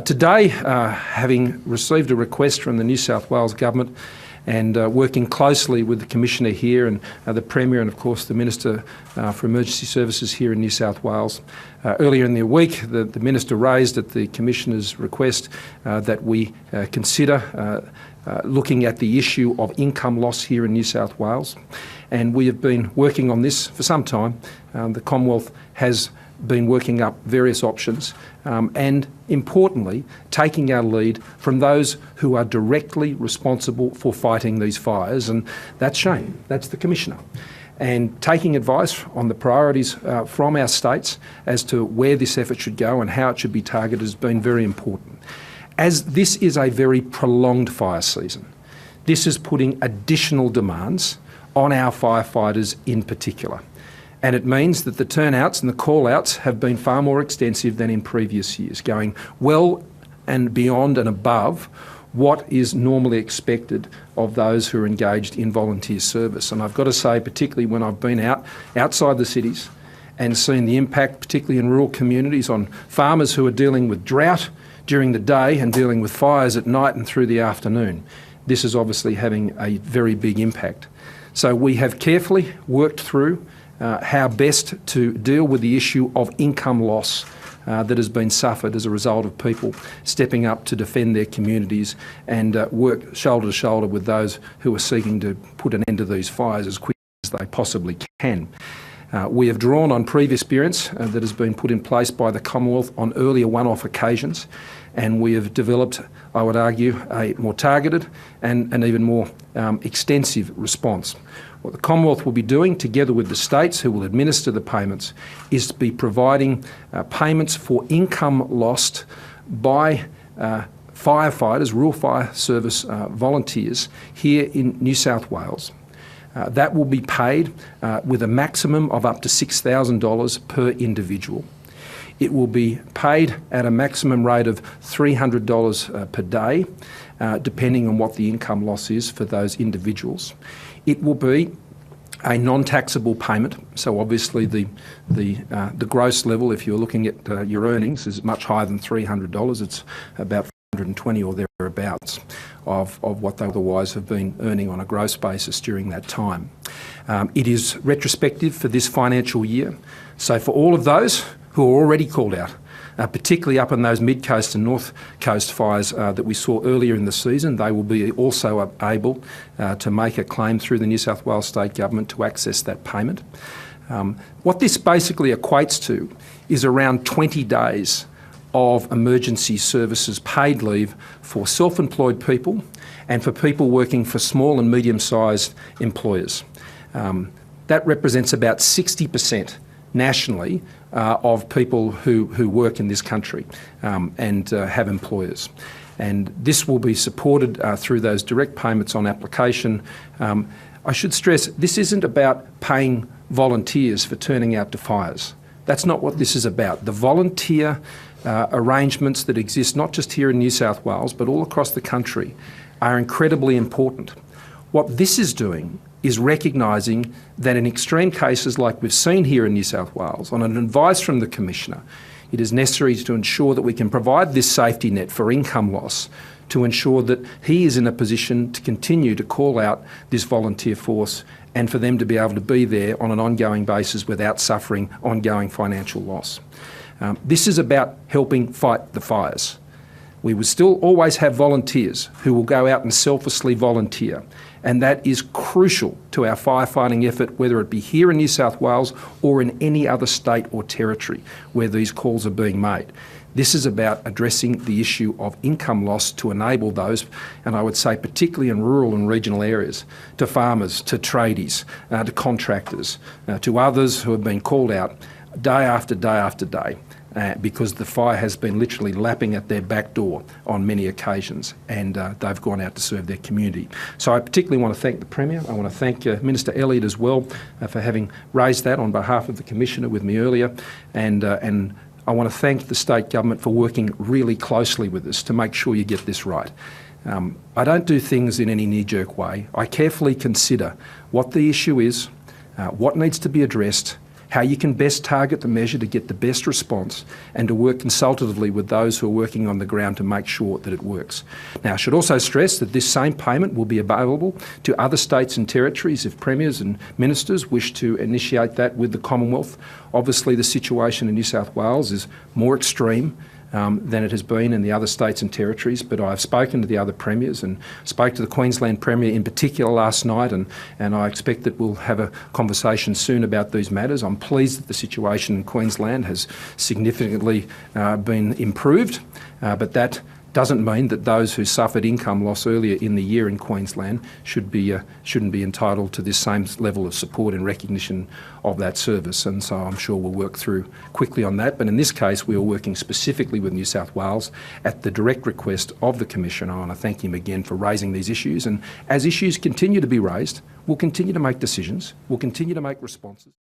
Today, having received a request from the New South Wales Government and working closely with the Commissioner here and the Premier and, of course, the Minister for Emergency Services here in New South Wales. Earlier in the week, the Minister raised at the Commissioner's request that we consider looking at the issue of income loss here in New South Wales. And we have been working on this for some time. The Commonwealth has been working up various options and, importantly, taking our lead from those who are directly responsible for fighting these fires, and that's Shane, that's the Commissioner. And taking advice on the priorities from our states as to where this effort should go and how it should be targeted has been very important. As this is a very prolonged fire season, this is putting additional demands on our firefighters in particular. And it means that the turnouts and the call-outs have been far more extensive than in previous years, going well and beyond and above what is normally expected of those who are engaged in volunteer service. And I've got to say, particularly when I've been outside the cities and seen the impact, particularly in rural communities, on farmers who are dealing with drought during the day and dealing with fires at night and through the afternoon, this is obviously having a very big impact. So we have carefully worked through how best to deal with the issue of income loss that has been suffered as a result of people stepping up to defend their communities and work shoulder to shoulder with those who are seeking to put an end to these fires as quickly as they possibly can. We have drawn on previous experience that has been put in place by the Commonwealth on earlier one-off occasions, and we have developed, I would argue, a more targeted and an even more extensive response. What the Commonwealth will be doing, together with the states who will administer the payments, is to be providing payments for income lost by firefighters, rural fire service volunteers here in New South Wales. That will be paid with a maximum of up to $6,000 per individual. It will be paid at a maximum rate of $300 per day, depending on what the income loss is for those individuals. It will be a non-taxable payment, so obviously the gross level, if you're looking at your earnings, is much higher than $300. It's about $420 or thereabouts of what they otherwise have been earning on a gross basis during that time. It is retrospective for this financial year, so for all of those who are already called out, particularly up in those mid-coast and north coast fires that we saw earlier in the season, they will be also able to make a claim through the New South Wales State Government to access that payment. What this basically equates to is around 20 days of emergency services paid leave for self-employed people and for people working for small and medium-sized employers. That represents about 60% nationally of people who work in this country and have employers. And this will be supported through those direct payments on application. I should stress, this isn't about paying volunteers for turning out to fires. That's not what this is about. The volunteer arrangements that exist not just here in New South Wales but all across the country are incredibly important. What this is doing is recognising that in extreme cases like we've seen here in New South Wales, on an advice from the Commissioner, it is necessary to ensure that we can provide this safety net for income loss to ensure that he is in a position to continue to call out this volunteer force and for them to be able to be there on an ongoing basis without suffering ongoing financial loss. This is about helping fight the fires. We will still always have volunteers who will go out and selflessly volunteer, and that is crucial to our firefighting effort, whether it be here in New South Wales or in any other state or territory where these calls are being made. This is about addressing the issue of income loss to enable those, and I would say particularly in rural and regional areas, to farmers, to tradies, to contractors, to others who have been called out day after day after day. Because the fire has been literally lapping at their back door on many occasions, and they've gone out to serve their community. So I particularly want to thank the Premier. I want to thank Minister Elliott as well for having raised that on behalf of the Commissioner with me earlier, and I want to thank the State Government for working really closely with us to make sure you get this right. I don't do things in any knee-jerk way. I carefully consider what the issue is, what needs to be addressed, how you can best target the measure to get the best response, and to work consultatively with those who are working on the ground to make sure that it works. Now, I should also stress that this same payment will be available to other states and territories if premiers and ministers wish to initiate that with the Commonwealth. Obviously, the situation in New South Wales is more extreme than it has been in the other states and territories, but I've spoken to the other premiers and spoke to the Queensland Premier in particular last night, and I expect that we'll have a conversation soon about these matters. I'm pleased that the situation in Queensland has significantly been improved, but that doesn't mean that those who suffered income loss earlier in the year in Queensland shouldn't be entitled to this same level of support and recognition of that service. And so I'm sure we'll work through quickly on that. But in this case, we are working specifically with New South Wales at the direct request of the Commissioner. I want to thank him again for raising these issues. And as issues continue to be raised, we'll continue to make decisions, we'll continue to make responses.